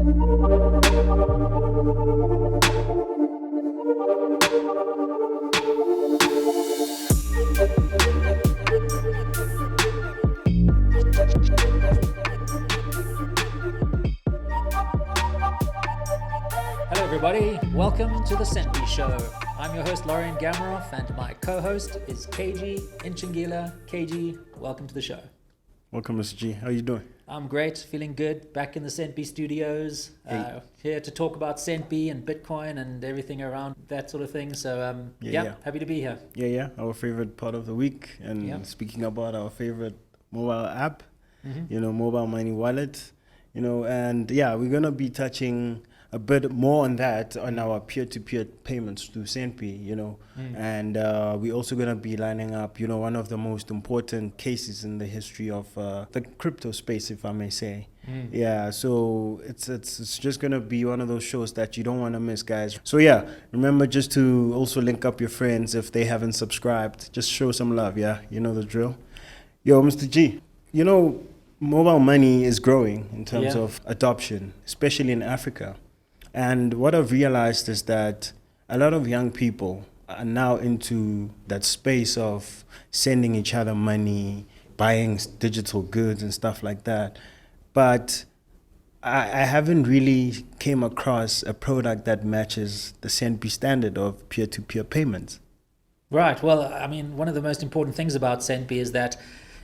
Hello everybody, welcome to the Centbee Show. I'm your host Lorien Gamaroff and my co-host is Kage, Ntshingila. Kage, welcome to the show. Welcome, Mr. G. How are you doing? I'm great, feeling good, back in the Centbee studios, here to talk about Centbee and Bitcoin and everything around that sort of thing. So happy to be here. Yeah, our favorite part of the week. And speaking about our favorite mobile app, mobile money wallet, and we're going to be touching a bit more on that on our peer-to-peer payments through Centbee, and we're also going to be lining up, one of the most important cases in the history of the crypto space, if I may say. Yeah, so it's just going to be one of those shows that you don't want to miss, guys. So remember just to also link up your friends if they haven't subscribed. Just show some love, you know the drill. Yo, Mr. G, mobile money is growing in terms of adoption, especially in Africa. And what I've realized is that a lot of young people are now into that space of sending each other money, buying digital goods and stuff like that. But I haven't really came across a product that matches the Centbee standard of peer-to-peer payments. Right. Well, I mean, one of the most important things about Centbee is that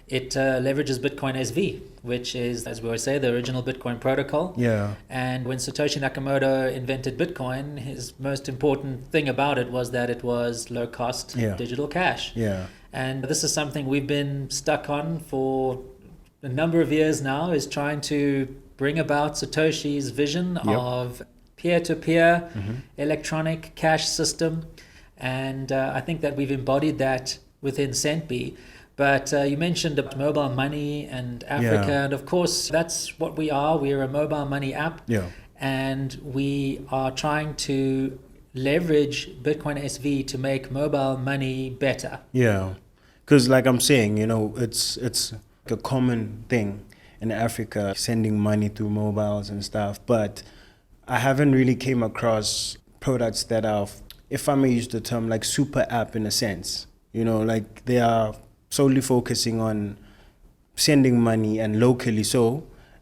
it leverages Bitcoin SV, which is, as we always say, the original Bitcoin protocol. Yeah. And when Satoshi Nakamoto invented Bitcoin, his most important thing about it was that it was low-cost digital cash. Yeah. And this is something we've been stuck on for a number of years now, is trying to bring about Satoshi's vision of peer-to-peer electronic cash system. And I think that we've embodied that within Centbee. But you mentioned mobile money and Africa, and of course, that's what we are. We're a mobile money app, and we are trying to leverage Bitcoin SV to make mobile money better. Yeah, because like I'm saying, it's a common thing in Africa, sending money through mobiles and stuff, but I haven't really came across products that are, if I may use the term, like super app in a sense, like they are solely focusing on sending money and locally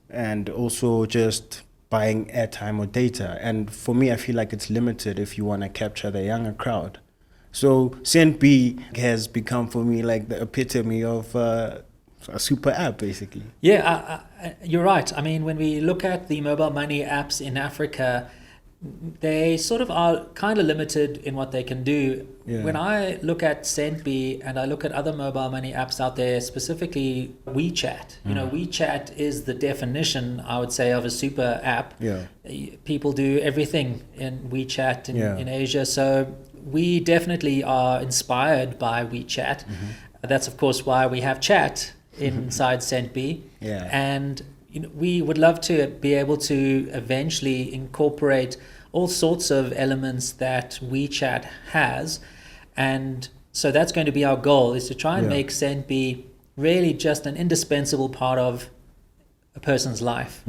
and also just buying airtime or data. And for me, I feel like it's limited if you want to capture the younger crowd. So Centbee has become for me like the epitome of a super app, basically. Yeah, you're right. I mean, when we look at the mobile money apps in Africa, they sort of are kind of limited in what they can do. When I look at Centbee and I look at other mobile money apps out there, specifically WeChat, WeChat is the definition, I would say, of a super app. People do everything in WeChat in Asia. So we definitely are inspired by WeChat. That's, of course, why we have chat inside Centbee. And we would love to be able to eventually incorporate all sorts of elements that WeChat has. And so that's going to be our goal, is to try and make Centbee really just an indispensable part of a person's life.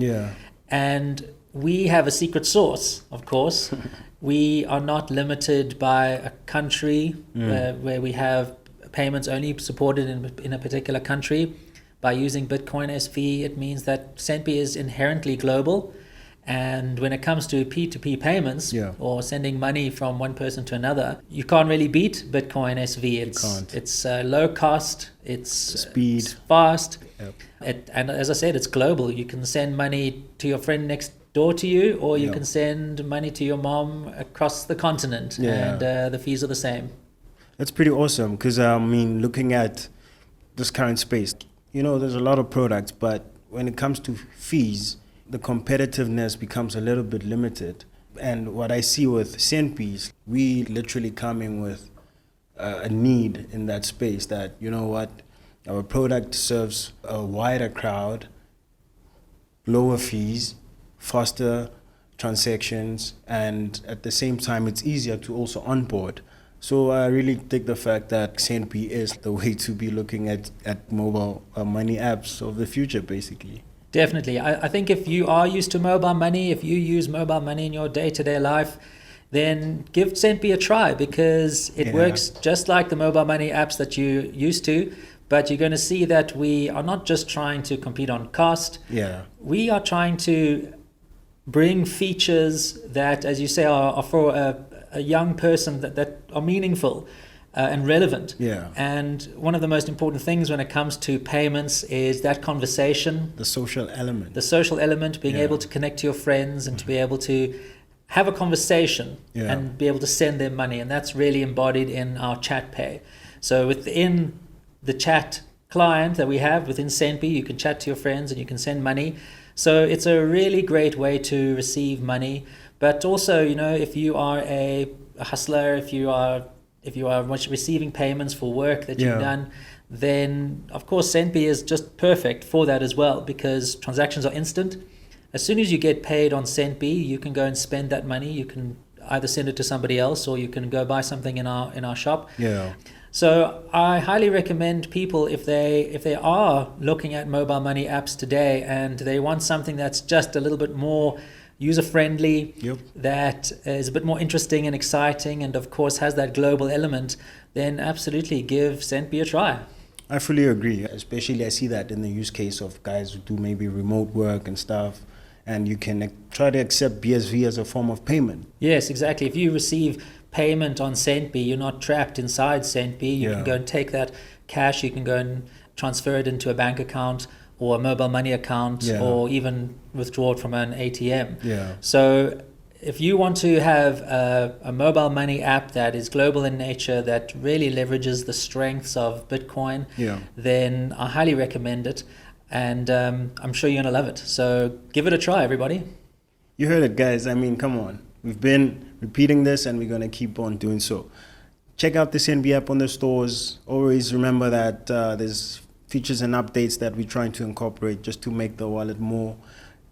And we have a secret sauce, of course. We are not limited by a country where we have payments only supported in a particular country. By using Bitcoin SV, it means that Centbee is inherently global. And when it comes to P2P payments or sending money from one person to another, you can't really beat Bitcoin SV. It's low cost, it's speed, it's fast. And as I said, it's global. You can send money to your friend next door to you, or you can send money to your mom across the continent, and the fees are the same. That's pretty awesome, because looking at this current space, there's a lot of products, but when it comes to fees, the competitiveness becomes a little bit limited. And what I see with Centbee, we literally coming with a need in that space that, our product serves a wider crowd, lower fees, faster transactions, and at the same time, it's easier to also onboard. So I really think the fact that Centbee is the way to be looking at mobile money apps of the future, basically. Definitely. I think if you are used to mobile money, if you use mobile money in your day-to-day life, then give Centbee a try, because it works just like the mobile money apps that you used to. But you're going to see that we are not just trying to compete on cost. Yeah. We are trying to bring features that, as you say, are for a young person that are meaningful and relevant. Yeah. And one of the most important things when it comes to payments is that conversation. The social element. The social element, being able to connect to your friends and to be able to have a conversation and be able to send them money. And that's really embodied in our chat pay. So within the chat client that we have within Centbee, you can chat to your friends and you can send money. So it's a really great way to receive money. But also, you know, if you are a hustler, if you are receiving payments for work that you've done, then of course Centbee is just perfect for that as well, because transactions are instant. As soon as you get paid on Centbee, you can go and spend that money. You can either send it to somebody else or you can go buy something in our shop. Yeah. So I highly recommend people, if they are looking at mobile money apps today and they want something that's just a little bit more user-friendly, that is a bit more interesting and exciting, and of course has that global element, then absolutely give Centbee a try. I fully agree. Especially I see that in the use case of guys who do maybe remote work and stuff, and you can try to accept BSV as a form of payment. Yes, exactly. If you receive payment on Centbee, you're not trapped inside Centbee. You can go and take that cash, you can go and transfer it into a bank account or a mobile money account, or even withdraw it from an ATM. So if you want to have a mobile money app that is global in nature, that really leverages the strengths of Bitcoin, then I highly recommend it. And I'm sure you're going to love it. So give it a try, everybody. You heard it, guys. I mean, come on. We've been repeating this and we're going to keep on doing so. Check out the Centbee app on the stores. Always remember that there's features and updates that we're trying to incorporate just to make the wallet more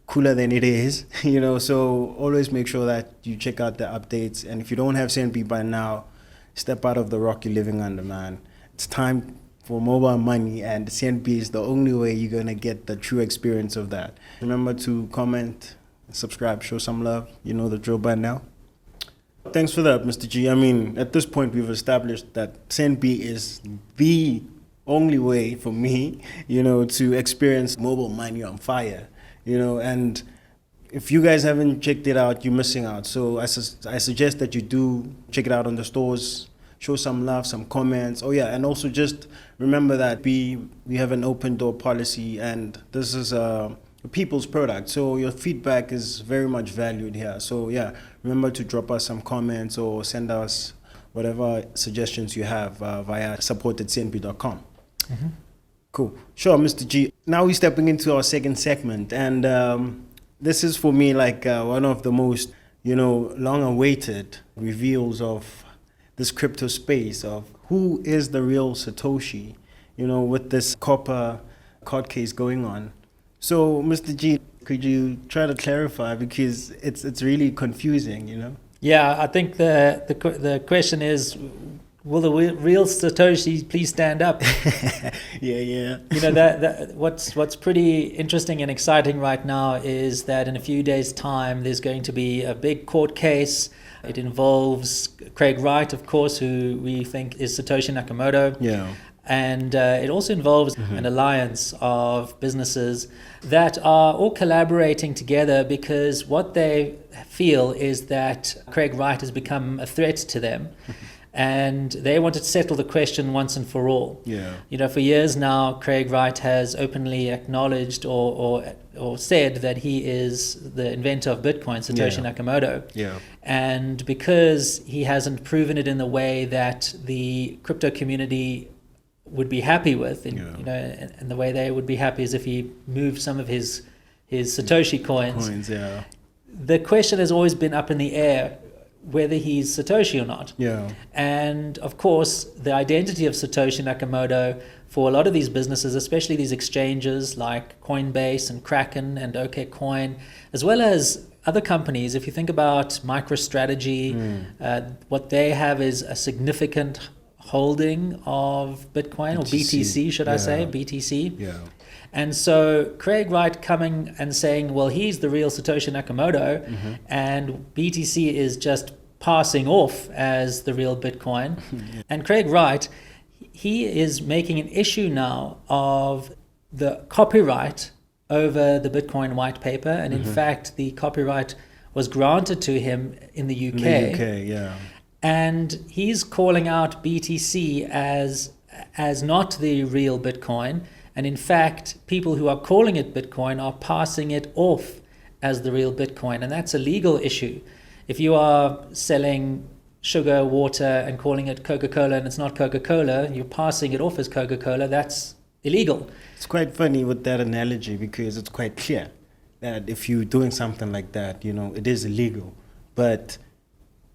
cooler than it is, you know. So always make sure that you check out the updates. And if you don't have Centbee by now, step out of the rock you're living under, man. It's time for mobile money, and Centbee is the only way you're going to get the true experience of that. Remember to comment, subscribe, show some love. You know the drill by now. Thanks for that, Mr. G. I mean, at this point, we've established that Centbee is the only way for me, you know, to experience mobile money on fire, you know. And if you guys haven't checked it out, you're missing out. So I suggest that you do check it out on the stores. Show some love, some comments. Oh yeah, and also just remember that we have an open door policy, and this is a people's product. So your feedback is very much valued here. So yeah, remember to drop us some comments or send us whatever suggestions you have via support@centbee.com. Cool. Sure, Mr. G. Now we're stepping into our second segment, and this is for me like one of the most, you know, long-awaited reveals of this crypto space, of who is the real Satoshi, you know, with this copper court case going on. So, Mr. G, could you try to clarify, because it's really confusing, you know? Yeah, I think the question is, will the real Satoshi please stand up? Yeah. You know, that what's pretty interesting and exciting right now is that in a few days' time, there's going to be a big court case. It involves Craig Wright, of course, who we think is Satoshi Nakamoto. Yeah. And it also involves an alliance of businesses that are all collaborating together, because what they feel is that Craig Wright has become a threat to them. And they wanted to settle the question once and for all. Yeah. You know, for years now, Craig Wright has openly acknowledged or said that he is the inventor of Bitcoin, Satoshi Nakamoto. Yeah. And because he hasn't proven it in the way that the crypto community would be happy with, you know, and the way they would be happy is if he moved some of his Satoshi coins. Yeah. The question has always been up in the air whether he's Satoshi or not. Yeah. And of course, the identity of Satoshi Nakamoto for a lot of these businesses, especially these exchanges like Coinbase and Kraken and OKCoin, as well as other companies, if you think about MicroStrategy, what they have is a significant holding of Bitcoin, or BTC, should I say, BTC. Yeah. And so Craig Wright coming and saying, well, he's the real Satoshi Nakamoto, and BTC is just passing off as the real Bitcoin. And Craig Wright, he is making an issue now of the copyright over the Bitcoin white paper. And in fact, the copyright was granted to him in the UK. In the UK, yeah. And he's calling out BTC as not the real Bitcoin. And in fact, people who are calling it Bitcoin are passing it off as the real Bitcoin. And that's a legal issue. If you are selling sugar, water, and calling it Coca-Cola and it's not Coca-Cola, you're passing it off as Coca-Cola, that's illegal. It's quite funny with that analogy because it's quite clear that if you're doing something like that, it is illegal. But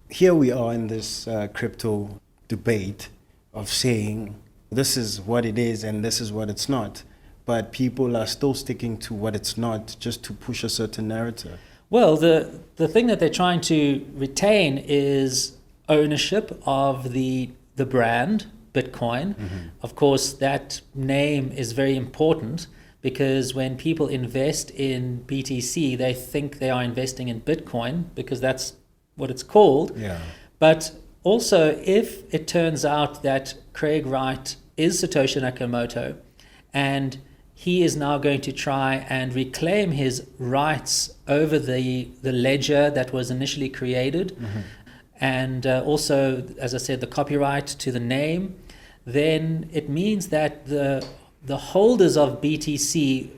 here we are in this crypto debate of saying this is what it is and this is what it's not. But people are still sticking to what it's not just to push a certain narrative. Well, the thing that they're trying to retain is ownership of the brand, Bitcoin. Of course, that name is very important because when people invest in BTC, they think they are investing in Bitcoin because that's what it's called. Yeah. But also, if it turns out that Craig Wright is Satoshi Nakamoto and he is now going to try and reclaim his rights over the ledger that was initially created, and also, as I said, the copyright to the name, then it means that the holders of BTC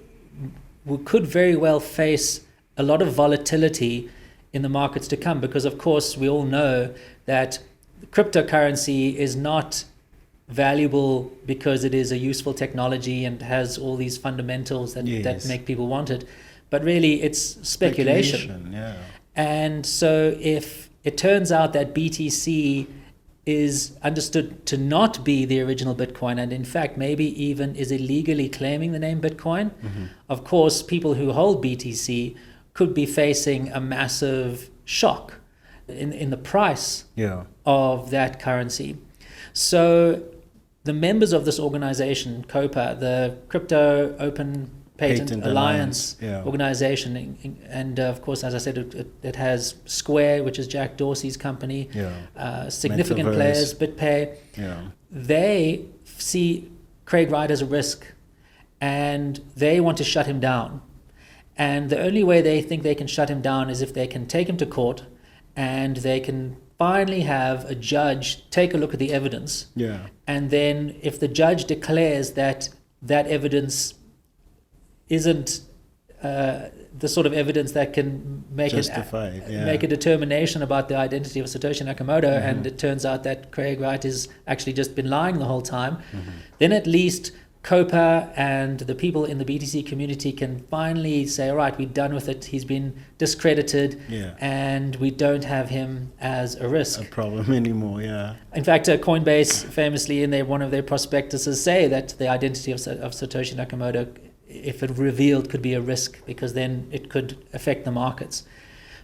could very well face a lot of volatility in the markets to come, because of course we all know that cryptocurrency is not valuable because it is a useful technology and has all these fundamentals that make people want it, but really it's speculation. Yeah. And so if it turns out that BTC is understood to not be the original Bitcoin, and in fact maybe even is illegally claiming the name Bitcoin, of course people who hold BTC could be facing a massive shock in the price of that currency. So the members of this organization, COPA, the Crypto Open Patent Alliance organization, and of course, as I said, it has Square, which is Jack Dorsey's company, significant Metaverse. players, BitPay. They see Craig Wright as a risk, and they want to shut him down. And the only way they think they can shut him down is if they can take him to court and they can finally have a judge take a look at the evidence. And then if the judge declares that that evidence isn't the sort of evidence that can make a determination about the identity of Satoshi Nakamoto, and it turns out that Craig Wright has actually just been lying the whole time, then at least COPA and the people in the BTC community can finally say, all right, we're done with it. He's been discredited, and we don't have him as a risk. A problem anymore, In fact, Coinbase famously in one of their prospectuses say that the identity of Satoshi Nakamoto, if it revealed, could be a risk because then it could affect the markets.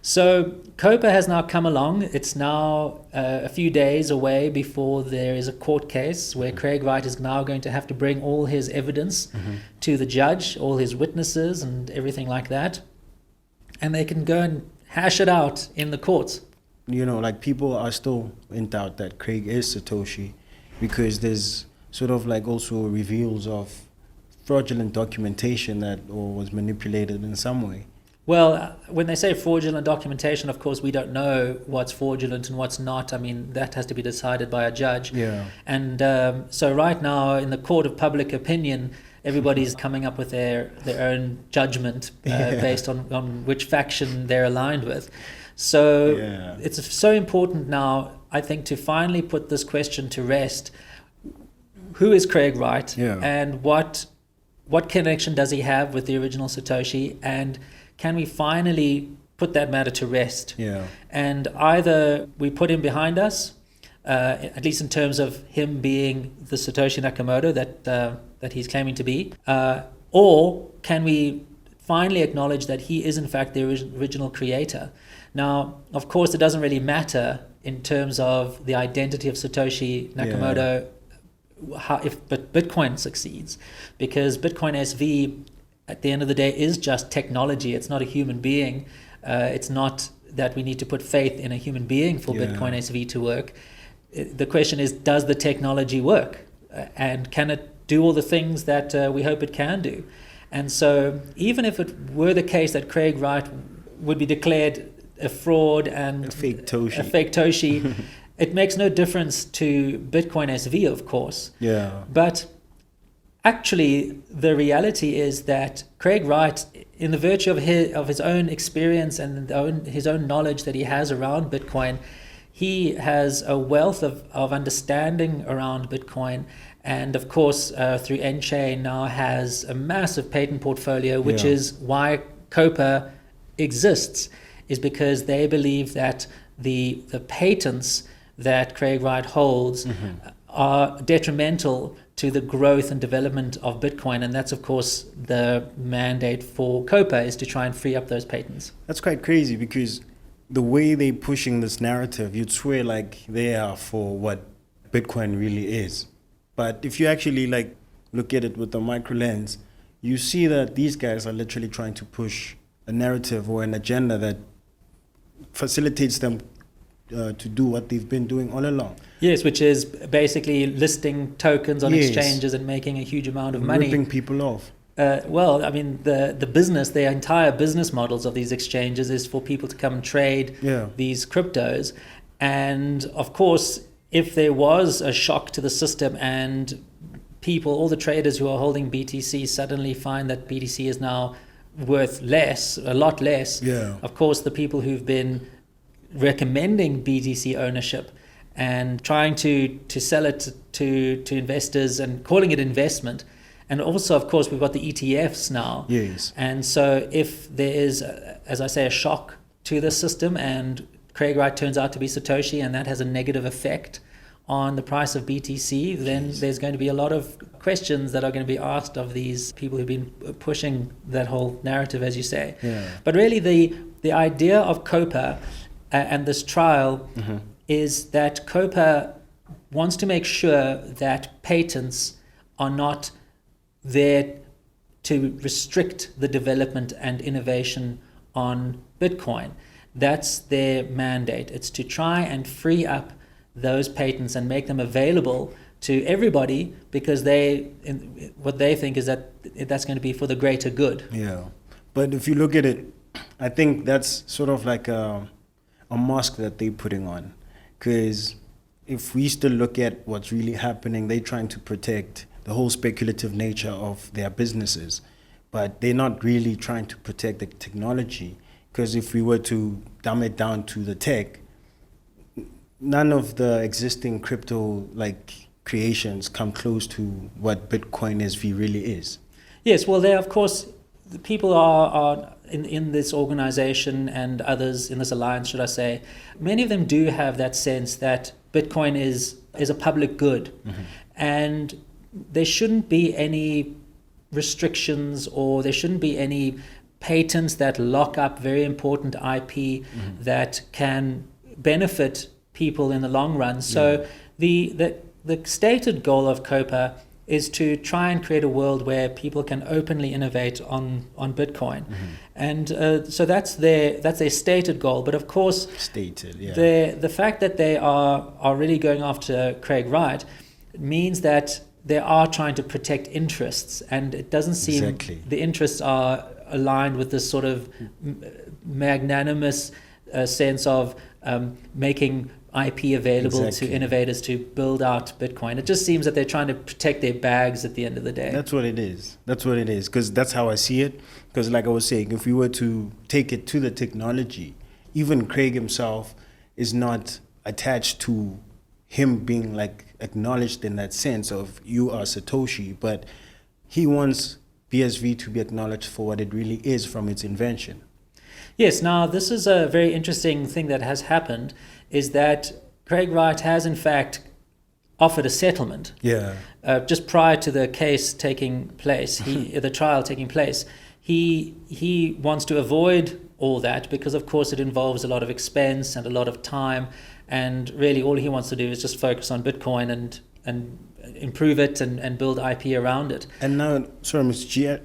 So COPA has now come along. It's now a few days away before there is a court case where Craig Wright is now going to have to bring all his evidence to the judge, all his witnesses and everything like that. And they can go and hash it out in the courts. People are still in doubt that Craig is Satoshi because there's sort of also reveals of fraudulent documentation that was manipulated in some way. Well, when they say fraudulent documentation, of course, we don't know what's fraudulent and what's not. I mean, that has to be decided by a judge. And so right now, in the court of public opinion, everybody's coming up with their own judgment based on which faction they're aligned with. So it's so important now, I think, to finally put this question to rest. Who is Craig Wright? And what connection does he have with the original Satoshi? And can we finally put that matter to rest? And either we put him behind us, at least in terms of him being the Satoshi Nakamoto that he's claiming to be, or can we finally acknowledge that he is in fact the original creator? Now, of course, it doesn't really matter in terms of the identity of Satoshi Nakamoto but Bitcoin succeeds, because Bitcoin SV at the end of the day is just technology. It's not a human being. It's not that we need to put faith in a human being for Bitcoin SV to work. The question is, does the technology work? And can it do all the things that we hope it can do? And so even if it were the case that Craig Wright would be declared a fraud and a fake Toshi, it makes no difference to Bitcoin SV, of course. Yeah. But actually, the reality is that Craig Wright, in the virtue of his own experience and his own knowledge that he has around Bitcoin, he has a wealth of understanding around Bitcoin. And of course, through Nchain now has a massive patent portfolio, which is why COPA exists, is because they believe that the patents that Craig Wright holds are detrimental to the growth and development of Bitcoin. And that's, of course, the mandate for COPA, is to try and free up those patents. That's quite crazy, because the way they're pushing this narrative, you'd swear like they are for what Bitcoin really is. But if you actually like look at it with the micro lens, you see that these guys are literally trying to push a narrative or an agenda that facilitates them to do what they've been doing all along. Yes, which is basically listing tokens on exchanges and making a huge amount of money. Ripping people off. Well, I mean, the entire business models of these exchanges is for people to come and trade these cryptos. And of course, if there was a shock to the system and all the traders who are holding BTC suddenly find that BTC is now worth a lot less, of course, the people who've been recommending BTC ownership and trying to sell it to investors and calling it investment. And also, of course, we've got the ETFs now. Yes. And so if there is, as I say, a shock to the system and Craig Wright turns out to be Satoshi and that has a negative effect on the price of BTC, then there's going to be a lot of questions that are going to be asked of these people who've been pushing that whole narrative, as you say. But really the idea of COPA and this trial is that COPA wants to make sure that patents are not there to restrict the development and innovation on Bitcoin. That's their mandate. It's to try and free up those patents and make them available to everybody, because what they think is that that's going to be for the greater good. Yeah. But if you look at it, I think that's sort of like a mask that they're putting on. Because if we still look at what's really happening, they're trying to protect the whole speculative nature of their businesses. But they're not really trying to protect the technology. Because if we were to dumb it down to the tech, none of the existing crypto creations come close to what Bitcoin SV really is. Yes, well, of course, the people are in this organization and others in this alliance, should I say, many of them do have that sense that Bitcoin is a public good. And there shouldn't be any restrictions, or there shouldn't be any patents that lock up very important IP that can benefit people in the long run. So the stated goal of COPA is to try and create a world where people can openly innovate on Bitcoin. And so that's their stated goal. But of course, the fact that they are really going after Craig Wright means that they are trying to protect interests, and it doesn't seem the interests are aligned with this sort of magnanimous sense of making IP available to innovators to build out Bitcoin. It just seems that they're trying to protect their bags at the end of the day. That's what it is. Because that's how I see it. Because like I was saying, if we were to take it to the technology, even Craig himself is not attached to him being acknowledged in that sense of you are Satoshi, but he wants BSV to be acknowledged for what it really is from its invention. Yes, now this is a very interesting thing that has happened, is that Craig Wright has in fact offered a settlement. Just prior to the case taking place, the trial taking place, he wants to avoid all that because of course it involves a lot of expense and a lot of time, and really all he wants to do is just focus on Bitcoin and improve it and build IP around it. And now, sorry, Mr. G,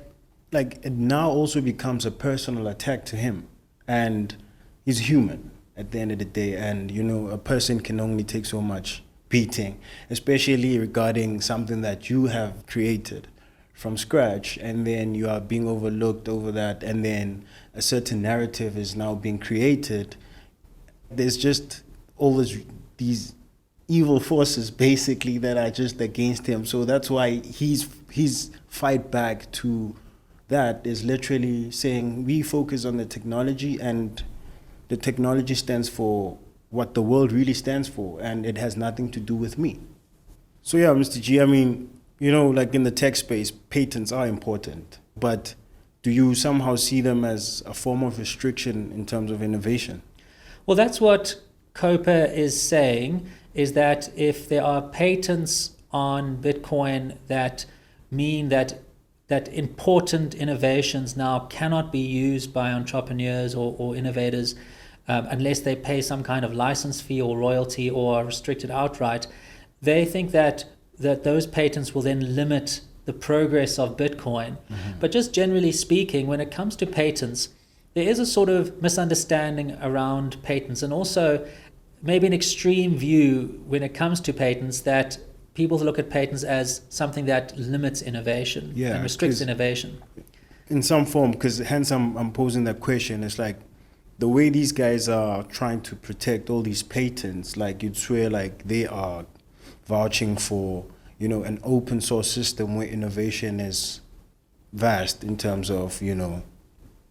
like it now also becomes a personal attack to him, and he's human at the end of the day, and you know, a person can only take so much beating, especially regarding something that you have created from scratch, and then you are being overlooked over that, and then a certain narrative is now being created. There's just all these evil forces basically that are just against him. So that's why his fight back to that is literally saying we focus on the technology, and the technology stands for what the world really stands for, and it has nothing to do with me. So yeah, Mr. G, I mean, you know, like in the tech space, patents are important, but do you somehow see them as a form of restriction in terms of innovation? Well, that's what COPA is saying, is that if there are patents on Bitcoin that mean that important innovations now cannot be used by entrepreneurs or innovators unless they pay some kind of license fee or royalty or are restricted outright, they think that those patents will then limit the progress of Bitcoin. But just generally speaking, when it comes to patents, there is a sort of misunderstanding around patents, and also maybe an extreme view when it comes to patents, that people look at patents as something that limits innovation and restricts innovation. In some form, because hence I'm posing that question. It's like the way these guys are trying to protect all these patents, like you'd swear like they are vouching for, you know, an open source system where innovation is vast in terms of, you know,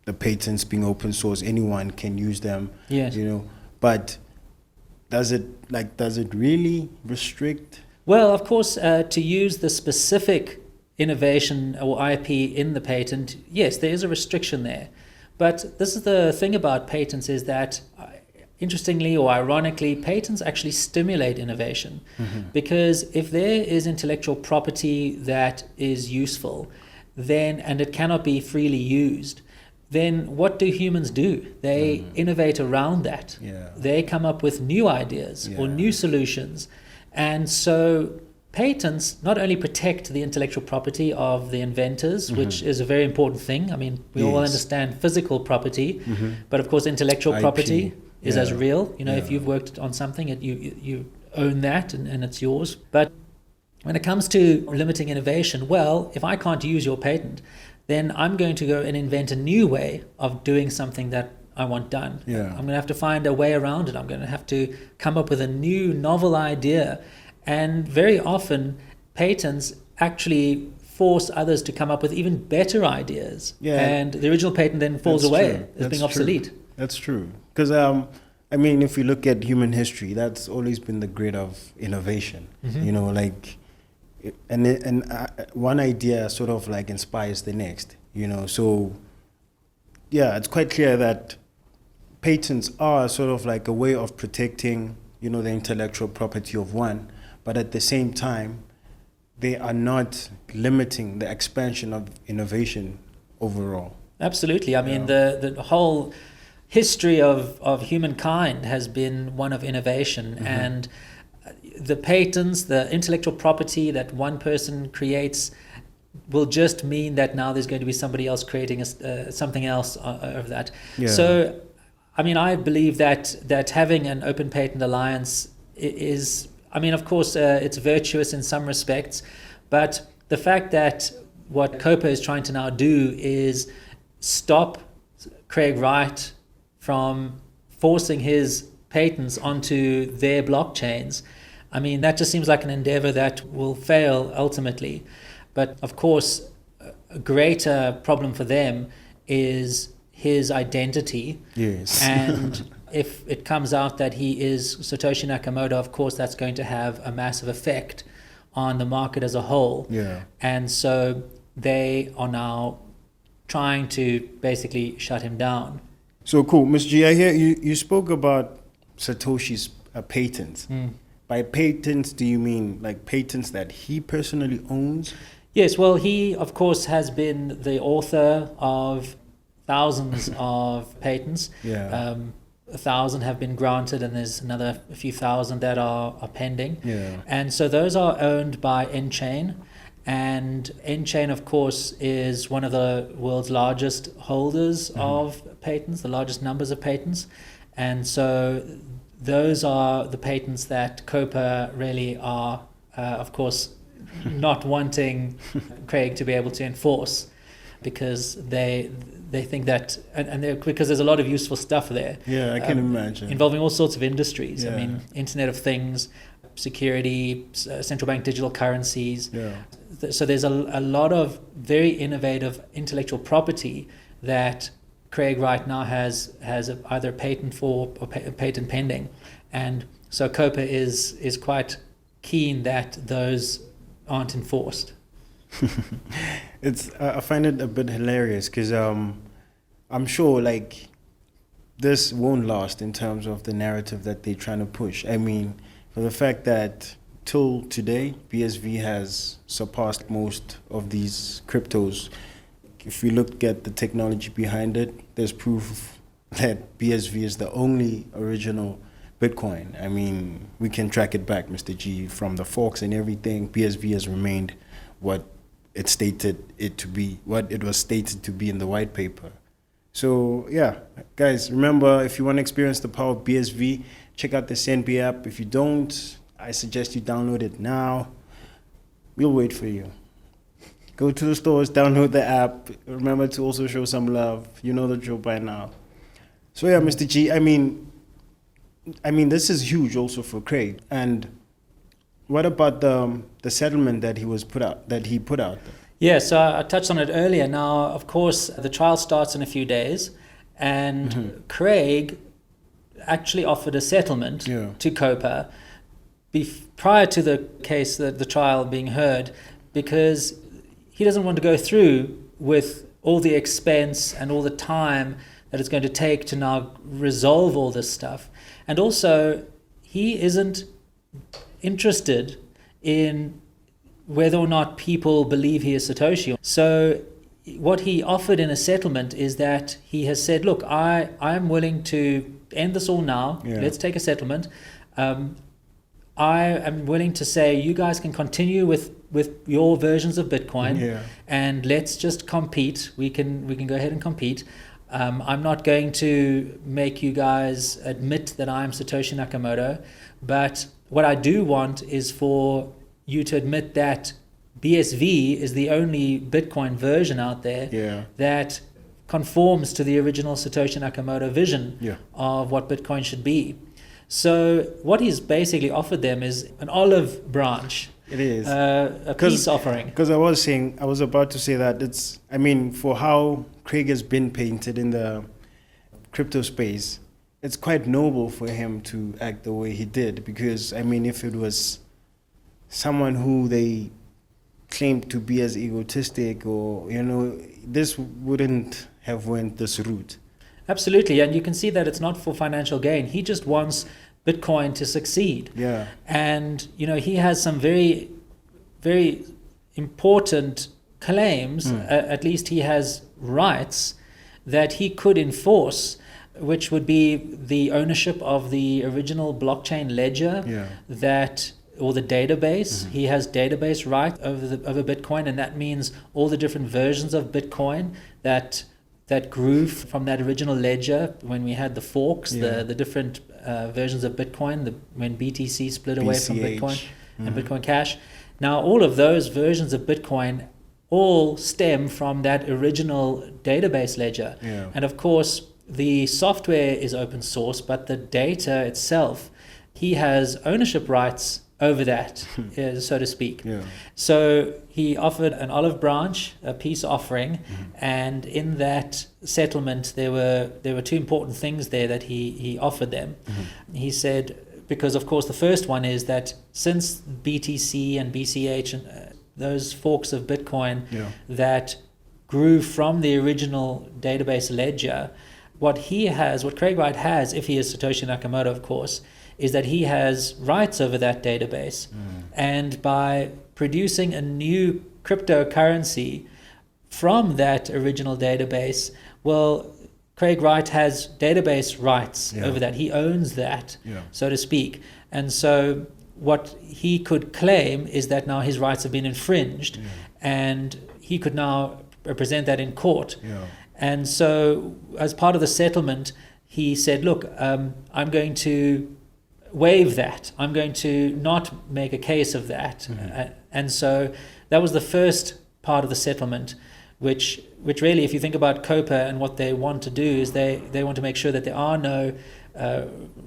the patents being open source, anyone can use them. Yes. You know, but does it really restrict? Well, of course, to use the specific innovation or IP in the patent, yes, there is a restriction there. But this is the thing about patents, is that interestingly or ironically, patents actually stimulate innovation. Because if there is intellectual property that is useful, then, and it cannot be freely used, then what do humans do? They innovate around that. They come up with new ideas or new solutions. And so patents not only protect the intellectual property of the inventors, which is a very important thing. I mean, we all understand physical property, but of course intellectual property is as real. You know, if you've worked on something, you own that and it's yours. But when it comes to limiting innovation, well, if I can't use your patent, then I'm going to go and invent a new way of doing something that I want done. I'm going to have to find a way around it. I'm going to have to come up with a new novel idea. And very often patents actually force others to come up with even better ideas. And the original patent then falls away as being obsolete. That's true. Because, I mean, if you look at human history, that's always been the grid of innovation. You know, like, and one idea sort of like inspires the next, you know. So, yeah, it's quite clear that patents are sort of like a way of protecting, you know, the intellectual property of one, but at the same time, they are not limiting the expansion of innovation overall. Absolutely. I mean, the whole history of humankind has been one of innovation, and the patents, the intellectual property that one person creates will just mean that now there's going to be somebody else creating something else of that. So, I mean, I believe that having an open patent alliance is, I mean, of course, it's virtuous in some respects, but the fact that what COPA is trying to now do is stop Craig Wright from forcing his patents onto their blockchains, I mean, that just seems like an endeavor that will fail ultimately. But of course, a greater problem for them is his identity. And if it comes out that he is Satoshi Nakamoto, of course, that's going to have a massive effect on the market as a whole. And so they are now trying to basically shut him down. So cool. Ms. G, I hear you spoke about Satoshi's patents. By patents, do you mean like patents that he personally owns? Yes, well, he, of course, has been the author of thousands of patents. 1,000 have been granted, and there's another a few thousand that are pending. Yeah. And so those are owned by N-Chain. And N-Chain, of course, is one of the world's largest holders of patents, the largest numbers of patents. And so those are the patents that COPA really are, of course, not wanting Craig to be able to enforce, because they think that, and because there's a lot of useful stuff there. Yeah, I can imagine. Involving all sorts of industries. Yeah. I mean, Internet of Things, security, central bank digital currencies. Yeah. So there's a lot of very innovative intellectual property that Craig Wright now has either a patent for or a patent pending. And so COPA is quite keen that those aren't enforced. I find it a bit hilarious because I'm sure like this won't last in terms of the narrative that they're trying to push. I mean, for the fact that till today, BSV has surpassed most of these cryptos. If we look at the technology behind it, there's proof that BSV is the only original Bitcoin. I mean, we can track it back, Mr. G, from the forks and everything. BSV has remained what it was stated to be in the white paper. So yeah, guys, remember, if you want to experience the power of BSV, check out the Centbee app. If you don't, I suggest you download it now. We'll wait for you. Go to the stores, download the app. Remember to also show some love. You know the drill by now. So yeah, Mr. G, I mean, this is huge also for Craig. And what about the settlement that he put out? Yeah, so I touched on it earlier. Now, of course, the trial starts in a few days, and Craig actually offered a settlement to COPA prior to the case, the trial being heard, because he doesn't want to go through with all the expense and all the time that it's going to take to now resolve all this stuff. And also, he isn't interested in whether or not people believe he is Satoshi. So what he offered in a settlement is that he has said, look, I'm willing to end this all now. Yeah. Let's take a settlement. I am willing to say you guys can continue with your versions of Bitcoin, and let's just compete. We can go ahead and compete. I'm not going to make you guys admit that I'm Satoshi Nakamoto, but what I do want is for you to admit that BSV is the only Bitcoin version out there that conforms to the original Satoshi Nakamoto vision of what Bitcoin should be. So what he's basically offered them is an olive branch. It is a peace offering. Because I was about to say that for how Craig has been painted in the crypto space, it's quite noble for him to act the way he did. Because if it was someone who they claimed to be as egotistic, or this wouldn't have went this route. Absolutely, and you can see that it's not for financial gain. He just wants Bitcoin to succeed. Yeah. And he has some very, very important claims. At least he has rights that he could enforce, which would be the ownership of the original blockchain ledger or the database. He has database right over Bitcoin, and that means all the different versions of Bitcoin that grew from that original ledger when we had the forks, the different versions of Bitcoin, when BTC split away from Bitcoin and Bitcoin Cash. Now, all of those versions of Bitcoin all stem from that original database ledger. Yeah. And of course, the software is open source, but the data itself, he has ownership rights over that, so to speak. Yeah. So he offered an olive branch, a peace offering, and in that settlement there were two important things there that he offered them. He said, because of course the first one is that since BTC and BCH and those forks of Bitcoin that grew from the original database ledger, what Craig Wright has, if he is Satoshi Nakamoto, of course, is that he has rights over that database. And by producing a new cryptocurrency from that original database, well, Craig Wright has database rights over that. He owns that, so to speak. And so what he could claim is that now his rights have been infringed, and he could now present that in court. And so as part of the settlement, he said, look, I'm going to waive that. I'm going to not make a case of that. And so that was the first part of the settlement, which really, if you think about COPA and what they want to do, is they want to make sure that there are no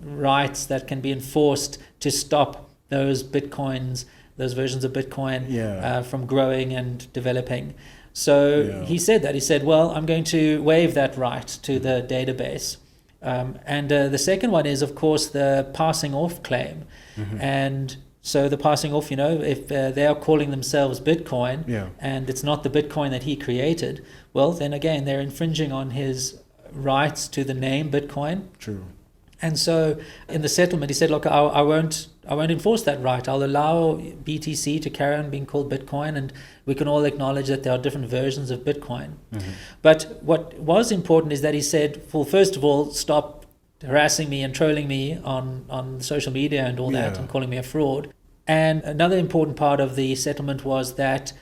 rights that can be enforced to stop those Bitcoins, those versions of Bitcoin from growing and developing. So he said that. He said, well, I'm going to waive that right to the database. And the second one is, of course, the passing off claim. And so the passing off, if they are calling themselves Bitcoin and it's not the Bitcoin that he created, well, then again, they're infringing on his rights to the name Bitcoin. True. And so in the settlement, he said, look, I won't enforce that right. I'll allow BTC to carry on being called Bitcoin, and we can all acknowledge that there are different versions of Bitcoin. But what was important is that he said, well, first of all, stop harassing me and trolling me on social media and all that, and calling me a fraud. And another important part of the settlement was that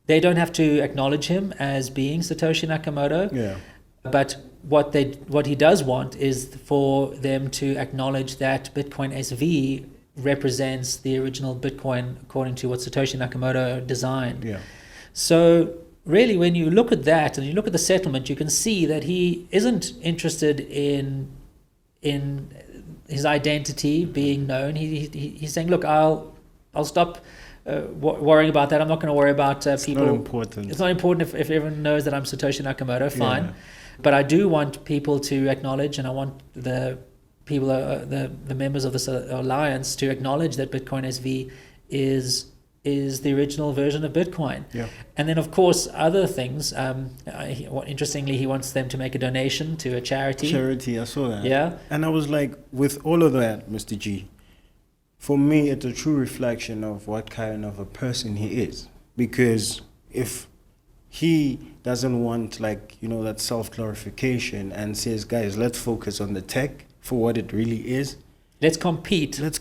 they don't have to acknowledge him as being Satoshi Nakamoto. But what he does want is for them to acknowledge that Bitcoin SV represents the original Bitcoin according to what Satoshi Nakamoto designed. So really, when you look at that and you look at the settlement, you can see that he isn't interested in his identity being known. He's saying, look, I'll stop worrying about that. I'm not going to worry about people. It's not important. It's not important if everyone knows that I'm Satoshi Nakamoto. Fine. But I do want people to acknowledge, and I want the people, the members of this alliance, to acknowledge that Bitcoin SV is the original version of Bitcoin. And then, of course, other things. Interestingly, he wants them to make a donation to a charity. I saw that. And I was like, with all of that, Mr. G, for me, it's a true reflection of what kind of a person he is. Because if he doesn't want, that self-glorification and says, guys, let's focus on the tech for what it really is. Let's compete. That's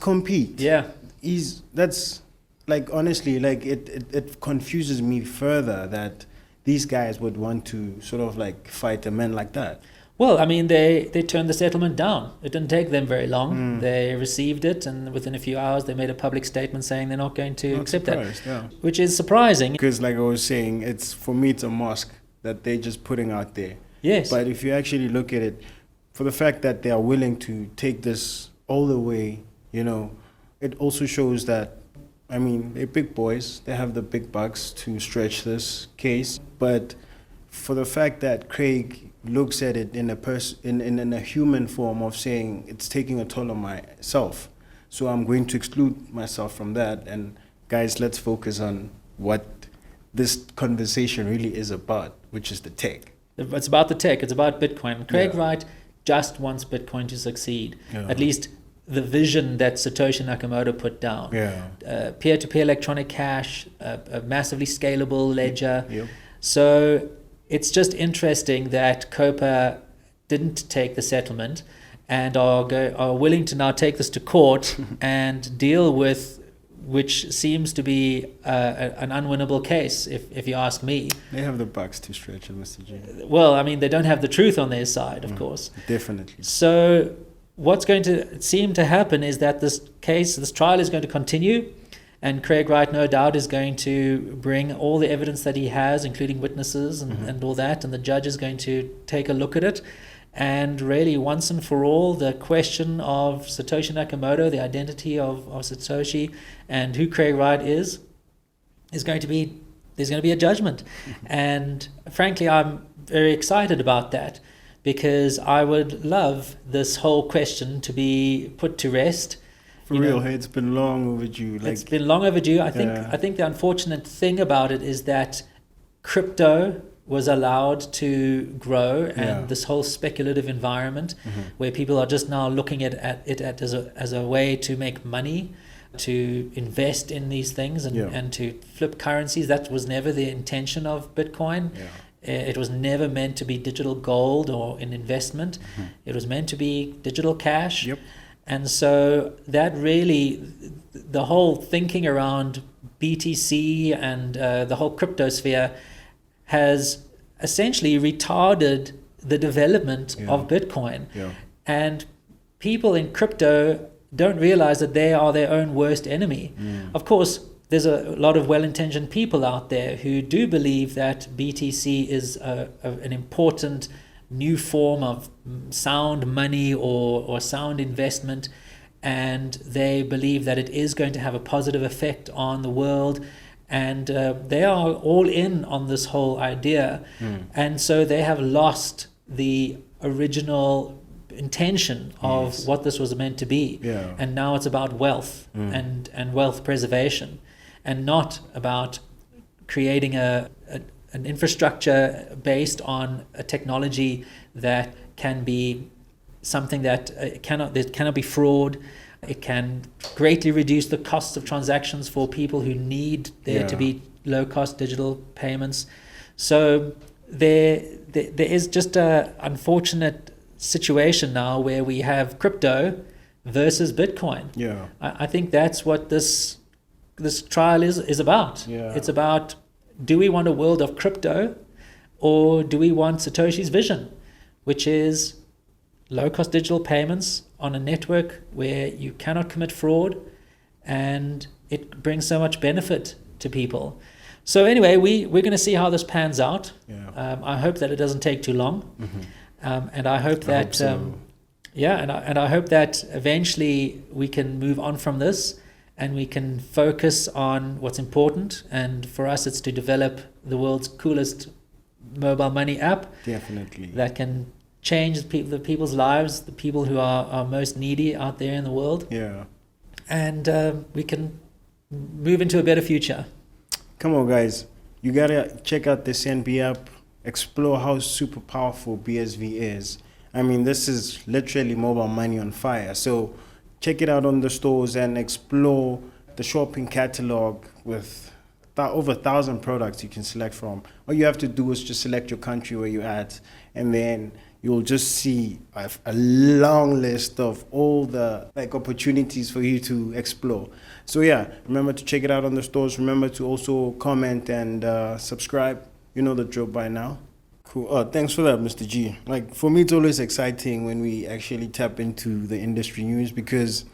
honestly, it confuses me further that these guys would want to sort of fight a man like that. Well, I mean, they turned the settlement down. It didn't take them very long. They received it, and within a few hours, they made a public statement saying they're not going to accept that, which is surprising. Because, like I was saying, for me, it's a mosque that they're just putting out there. Yes. But if you actually look at it, for the fact that they are willing to take this all the way, it also shows that, I mean, they're big boys. They have the big bucks to stretch this case. But for the fact that Craig looks at it in a human form of saying it's taking a toll on myself, so I'm going to exclude myself from that, and guys, let's focus on what this conversation really is about, which is the tech. It's about the tech. It's about Bitcoin. Craig Wright just wants Bitcoin to succeed. At least the vision that Satoshi Nakamoto put down. Peer-to-peer electronic cash, a massively scalable ledger. So it's just interesting that COPA didn't take the settlement and are willing to now take this to court and deal with, which seems to be an unwinnable case, if you ask me. They have the bucks to stretch it, Mr. G. Well, I mean, they don't have the truth on their side, of course. Definitely. So what's going to seem to happen is that this trial is going to continue, and Craig Wright, no doubt, is going to bring all the evidence that he has, including witnesses and all that, and the judge is going to take a look at it. And really, once and for all, the question of Satoshi Nakamoto, the identity of Satoshi, and who Craig Wright is going to be, there's going to be a judgment. And frankly, I'm very excited about that, because I would love this whole question to be put to rest. For real, hey, it's been long overdue. It's been long overdue. I think the unfortunate thing about it is that crypto was allowed to grow, and this whole speculative environment where people are just now looking at it as a way to make money, to invest in these things and to flip currencies. That was never the intention of Bitcoin. It was never meant to be digital gold or an investment. It was meant to be digital cash. Yep. And so that really, the whole thinking around BTC and the whole crypto sphere has essentially retarded the development of Bitcoin. Yeah. And people in crypto don't realize that they are their own worst enemy. Of course, there's a lot of well-intentioned people out there who do believe that BTC is an important new form of sound money or sound investment, and they believe that it is going to have a positive effect on the world, and they are all in on this whole idea. And so they have lost the original intention of what this was meant to be. And now it's about wealth and wealth preservation, and not about creating an infrastructure based on a technology that can be something that cannot be fraud. It can greatly reduce the costs of transactions for people who need there to be low-cost digital payments. So there is just a unfortunate situation now where we have crypto versus Bitcoin. I think that's what this trial is about. It's about, do we want a world of crypto, or do we want Satoshi's vision, which is low-cost digital payments on a network where you cannot commit fraud, and it brings so much benefit to people. So anyway, we're going to see how this pans out. I hope that it doesn't take too long, and I hope that I hope that eventually we can move on from this, and we can focus on what's important. And for us, it's to develop the world's coolest mobile money app. Definitely. That can change the people's lives, the people who are most needy out there in the world. And we can move into a better future. Come on, guys. You got to check out the Centbee app. Explore how super powerful BSV is. I mean, this is literally mobile money on fire. So check it out on the stores and explore the shopping catalog with over 1,000 products you can select from. All you have to do is just select your country where you're at, and then you'll just see a long list of all the opportunities for you to explore. So remember to check it out on the stores. Remember to also comment and subscribe. You know the drill by now. Cool. Thanks for that, Mr. G. For me, it's always exciting when we actually tap into the industry news, because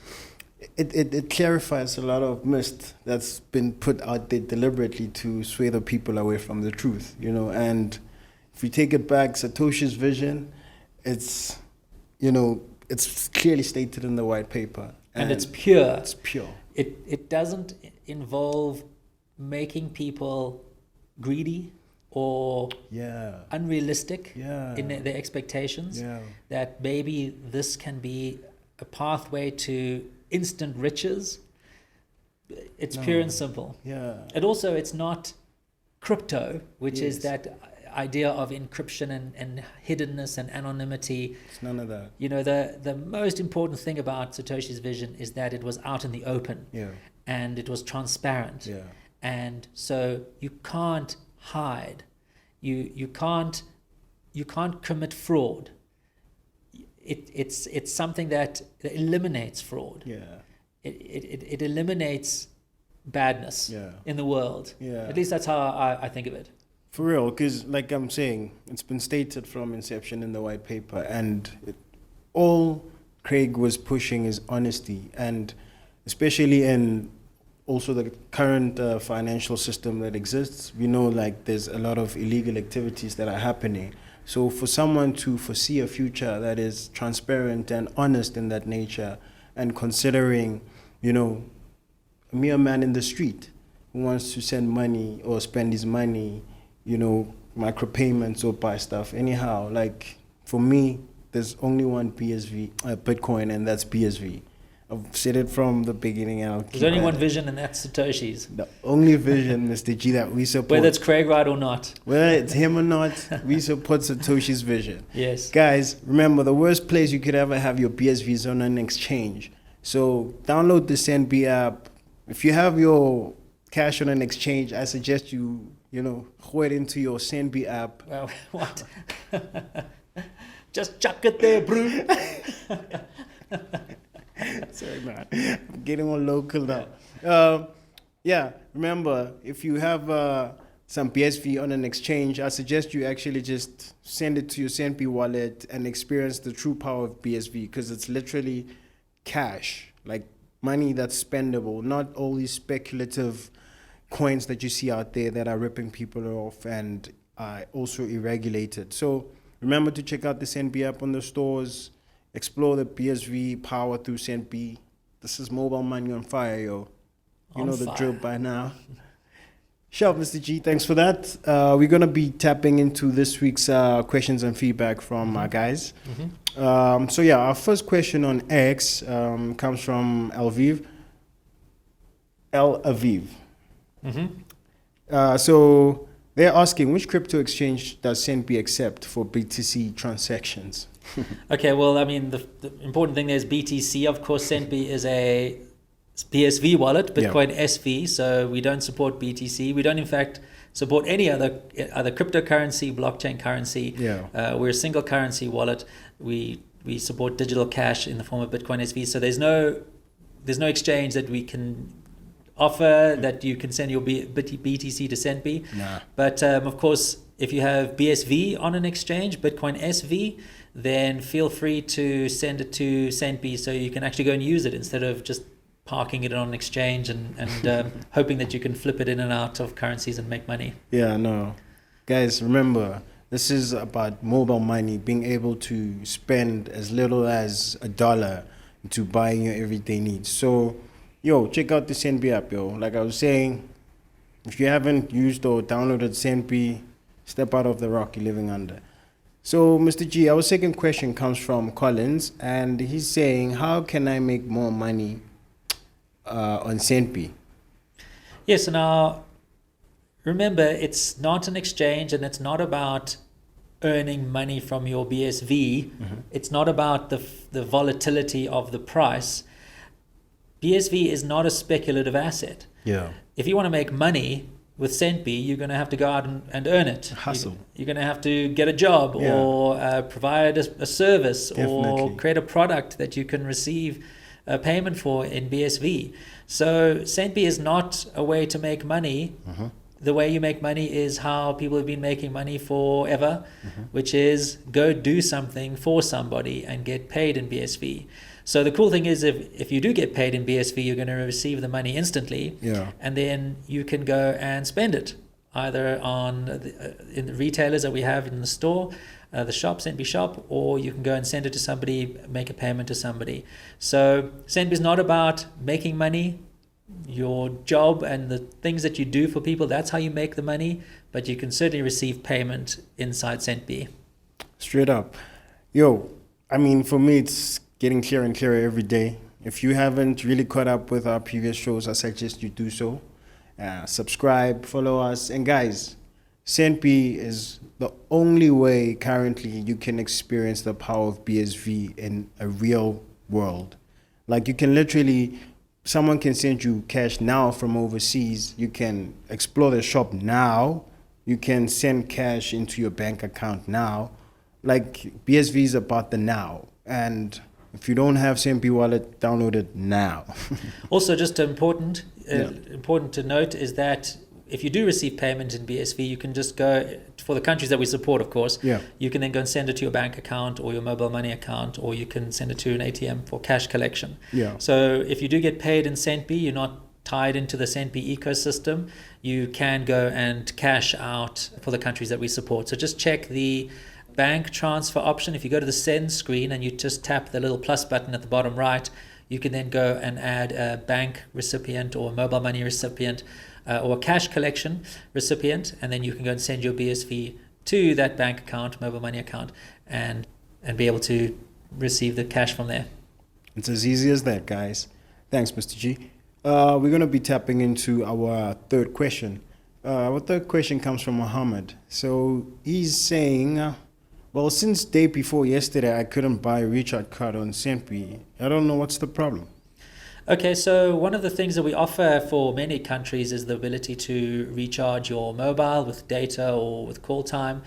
it clarifies a lot of mist that's been put out there deliberately to sway the people away from the truth, and if we take it back, Satoshi's vision, it's clearly stated in the white paper. And it's pure. It's pure. It doesn't involve making people greedy or unrealistic in their expectations, that maybe this can be a pathway to instant riches. It's pure and simple. And also, it's not crypto, which is that idea of encryption and hiddenness and anonymity. It's none of that. The most important thing about Satoshi's vision is that it was out in the open, and it was transparent, and so you can't hide. You can't commit fraud. It's something that eliminates fraud. It eliminates badness in the world. At least that's how I think of it. For real, because like I'm saying, it's been stated from inception in the white paper, and all Craig was pushing is honesty, and especially in also the current financial system that exists, we know there's a lot of illegal activities that are happening. So for someone to foresee a future that is transparent and honest in that nature, and considering, a mere man in the street who wants to send money or spend his money, micropayments or buy stuff anyhow, for me, there's only one Bitcoin, and that's BSV. I've said it from the beginning, and there's only one vision, and that's Satoshi's. The only vision, Mr. G, that we support. Whether it's Craig Wright or not. Whether it's him or not, we support Satoshi's vision. Yes. Guys, remember, the worst place you could ever have your BSV is on an exchange. So download the Centbee app. If you have your cash on an exchange, I suggest you throw it into your Centbee app. Well, what? Just chuck it there, bro. Sorry, man. I'm getting all local now. Remember, if you have some BSV on an exchange, I suggest you actually just send it to your Centbee wallet and experience the true power of BSV, because it's literally cash, like money that's spendable, not all these speculative coins that you see out there that are ripping people off and are also irregulated. So remember to check out the Centbee app on the stores, explore the BSV power through Centbee. This is mobile money on fire, yo. You know the drill by now. Sure, Mr. G, thanks for that. We're going to be tapping into this week's questions and feedback from our guys. Our first question on X comes from El Aviv. So they're asking, which crypto exchange does Centbee accept for BTC transactions? Okay, well, I mean, the important thing there is BTC. Of course, Centbee is a BSV wallet, Bitcoin SV, so we don't support BTC. We don't, in fact, support any other cryptocurrency, blockchain currency. We're a single currency wallet. We support digital cash in the form of Bitcoin SV. So there's no exchange that we can offer that you can send your BTC to Centbee. But of course, if you have BSV on an exchange, Bitcoin SV, then feel free to send it to Centbee so you can actually go and use it instead of just parking it on an exchange and hoping that you can flip it in and out of currencies and make money. Yeah, no. Guys, remember, this is about mobile money, being able to spend as little as $1 to buying your everyday needs. So, check out the Centbee app, Like I was saying, if you haven't used or downloaded Centbee, step out of the rock you're living under. So, Mr. G, our second question comes from Collins, and he's saying, how can I make more money on Centbee? Yes, so now remember, it's not an exchange and it's not about earning money from your BSV. It's not about the volatility of the price. BSV is not a speculative asset. If you want to make money with Centbee, you're going to have to go out and earn it. Hustle. You're going to have to get a job or provide a service or create a product that you can receive a payment for in BSV. So Centbee is not a way to make money. The way you make money is how people have been making money forever, which is go do something for somebody and get paid in BSV. So the cool thing is if you do get paid in BSV, you're going to receive the money instantly, and then you can go and spend it either on in the retailers that we have in the store, the shop, Centbee shop, or you can go and send it to somebody, make a payment to somebody. So Centbee is not about making money. Your job and the things that you do for people, that's how you make the money, but you can certainly receive payment inside Centbee. Straight up. I mean, for me, it's getting clearer and clearer every day. If you haven't really caught up with our previous shows, I suggest you do so. Subscribe, follow us. And guys, Centbee is the only way currently you can experience the power of BSV in a real world. Like you can literally, someone can send you cash now from overseas. You can explore the shop now. You can send cash into your bank account now. Like BSV is about the now. And if you don't have Centbee wallet, download it now. Also, just important to note is that if you do receive payment in BSV, you can just go, for the countries that we support, of course, you can then go and send it to your bank account or your mobile money account, or you can send it to an ATM for cash collection. So if you do get paid in Centbee, you're not tied into the Centbee ecosystem. You can go and cash out for the countries that we support. So just check the bank transfer option. If you go to the send screen and you just tap the little plus button at the bottom right, you can then go and add a bank recipient or a mobile money recipient or a cash collection recipient, and then you can go and send your BSV to that bank account, mobile money account, and be able to receive the cash from there. It's as easy as that, guys. Thanks, Mr. G. We're going to be tapping into our third question. Our third question comes from Mohammed. So he's saying, well, since day before yesterday, I couldn't buy a recharge card on Centbee. I don't know what's the problem. Okay, so one of the things that we offer for many countries is the ability to recharge your mobile with data or with call time.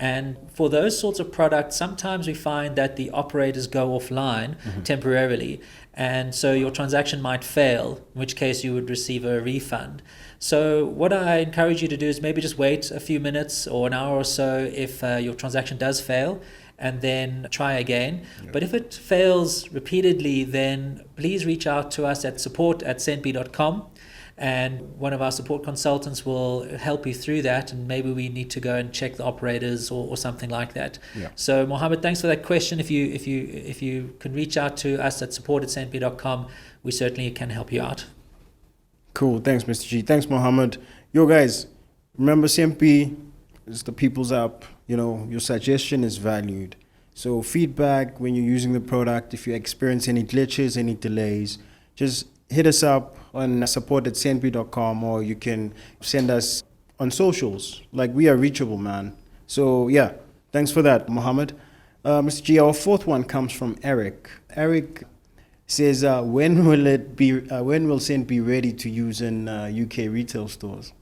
And for those sorts of products, sometimes we find that the operators go offline temporarily. And so your transaction might fail, in which case you would receive a refund. So what I encourage you to do is maybe just wait a few minutes or an hour or so if your transaction does fail, and then try again. Yep. But if it fails repeatedly, then please reach out to us at support@centbee.com. And one of our support consultants will help you through that, and maybe we need to go and check the operators or something like that. Yeah. So Mohammed, thanks for that question. If you can reach out to us at support@centbee.com, we certainly can help you out. Cool, thanks Mr. G. Thanks Mohammed. Yo guys, remember Centbee is the people's app. Your suggestion is valued. So feedback when you're using the product, if you experience any glitches, any delays, just hit us up on support@centbee.com, or you can send us on socials. Like, we are reachable, man. So yeah, thanks for that, Mohammed. Mr. G, our fourth one comes from Eric. Eric says, when will Centbee be ready to use in UK retail stores?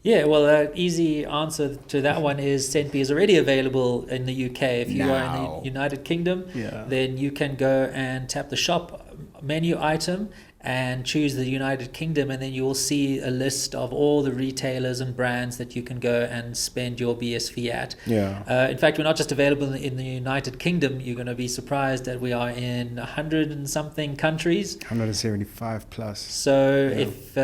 Yeah, well, easy answer to that one is Centbee is already available in the UK. If you are in the United Kingdom, then you can go and tap the shop menu item and choose the United Kingdom, and then you will see a list of all the retailers and brands that you can go and spend your BSV at. In fact, we're not just available in the United Kingdom. You're going to be surprised that we are in 100 and something countries. 175 plus. So if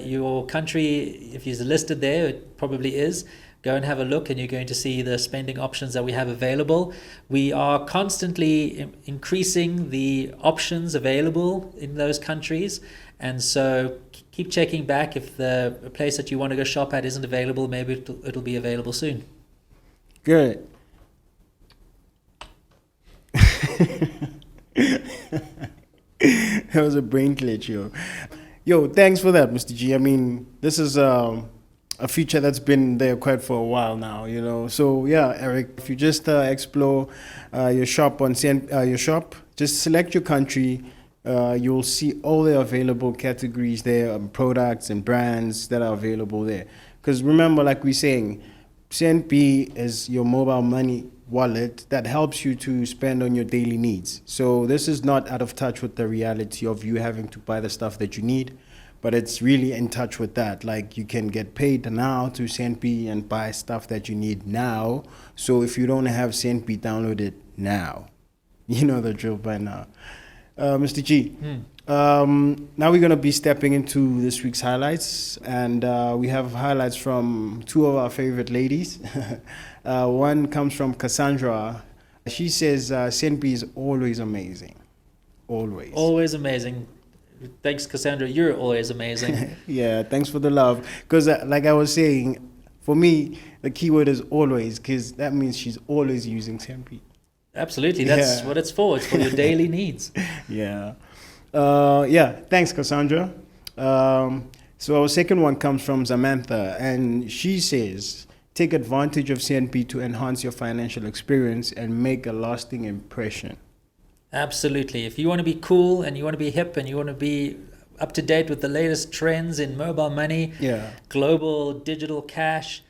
your country, if it's listed there, it probably is. Go and have a look, and you're going to see the spending options that we have available. We are constantly increasing the options available in those countries, and so keep checking back. If the place that you want to go shop at isn't available, maybe it'll be available soon. Good. That was a brain glitch, yo. Thanks for that, Mr. G. I mean, this is a feature that's been there quite for a while now, So yeah, Eric, if you just explore your shop your shop, just select your country. You'll see all the available categories there, products and brands that are available there. Because remember, like we're saying, Centbee is your mobile money wallet that helps you to spend on your daily needs. So this is not out of touch with the reality of you having to buy the stuff that you need. But it's really in touch with that. Like, you can get paid now to Centbee and buy stuff that you need now. So if you don't have Centbee, download it now. You know the drill by now. Mr. G, now we're going to be stepping into this week's highlights. And we have highlights from two of our favorite ladies. One comes from Cassandra. She says, Centbee is always amazing. Always. Always amazing. Thanks, Cassandra. You're always amazing. Yeah, thanks for the love. Because like I was saying, for me, the keyword is always, because that means she's always using Centbee. Absolutely. That's what it's for. It's for your daily needs. Yeah. Thanks, Cassandra. So our second one comes from Samantha, and she says, take advantage of Centbee to enhance your financial experience and make a lasting impression. Absolutely. If you want to be cool and you want to be hip and you want to be up to date with the latest trends in mobile money, global digital cash,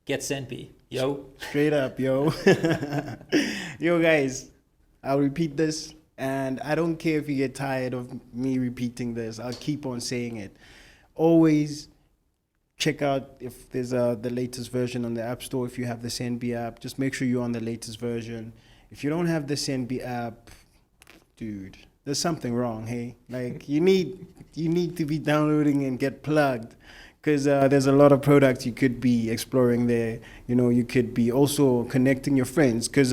get Centbee. Yo. Straight up, yo. Yo, guys, I'll repeat this, and I don't care if you get tired of me repeating this. I'll keep on saying it. Always check out if there's the latest version on the App Store. If you have the Centbee app, just make sure you're on the latest version. If you don't have the Centbee app, dude, there's something wrong, hey? Like, you need to be downloading and get plugged, because there's a lot of products you could be exploring there. You could be also connecting your friends, because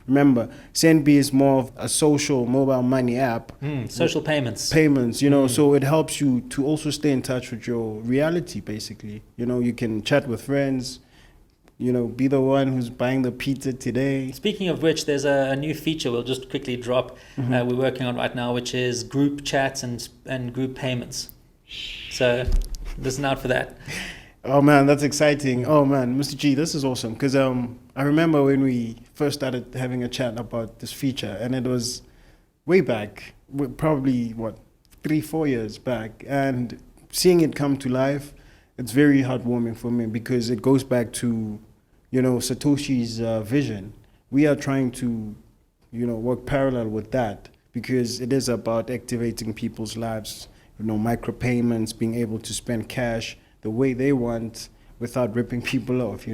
remember, Centbee is more of a social mobile money app. Social payments, so it helps you to also stay in touch with your reality, basically. You can chat with friends, be the one who's buying the pizza today. Speaking of which, there's a new feature we'll just quickly drop. We're working on right now, which is group chats and group payments. So listen out for that. Oh man, that's exciting. Oh man, Mr. G, this is awesome. Because I remember when we first started having a chat about this feature, and it was way back, probably 3-4 years back, and seeing it come to life, it's very heartwarming for me because it goes back to, Satoshi's vision. We are trying to, work parallel with that because it is about activating people's lives, micropayments, being able to spend cash the way they want without ripping people off,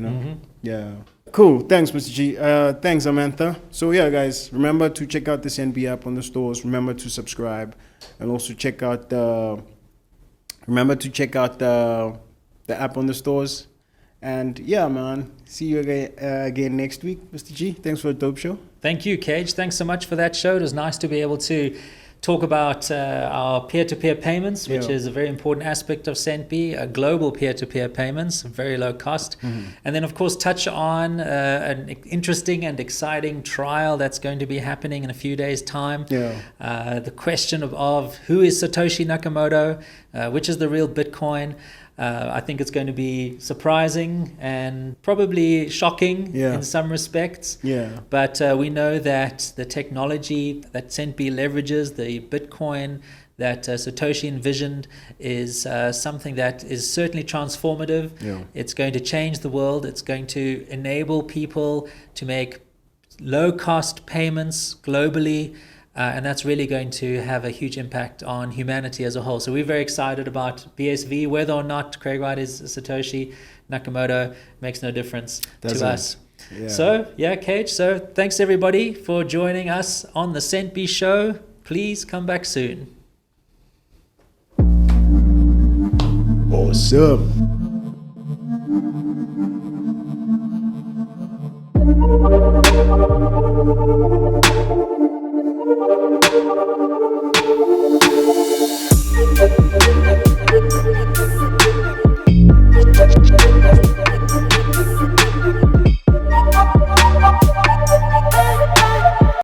Yeah. Cool. Thanks, Mr. G. Thanks, Amantha. So yeah, guys, remember to check out the Centbee app on the stores. Remember to subscribe, and also check out the app on the stores. And yeah, man, see you again next week, Mr. G. Thanks for a dope show. Thank you, Kage. Thanks so much for that show. It was nice to be able to talk about our peer-to-peer payments, which is a very important aspect of Centbee, global peer-to-peer payments, very low cost. And then, of course, touch on an interesting and exciting trial that's going to be happening in a few days' time. The question of who is Satoshi Nakamoto, which is the real Bitcoin. I think it's going to be surprising and probably shocking in some respects. But we know that the technology that Centbee leverages, the Bitcoin that Satoshi envisioned, is something that is certainly transformative. It's going to change the world. It's going to enable people to make low-cost payments globally. And that's really going to have a huge impact on humanity as a whole. So we're very excited about BSV. Whether or not Craig Wright is Satoshi Nakamoto makes no difference to us. So, Kage. So thanks everybody for joining us on the Centbee Show. Please come back soon. Awesome.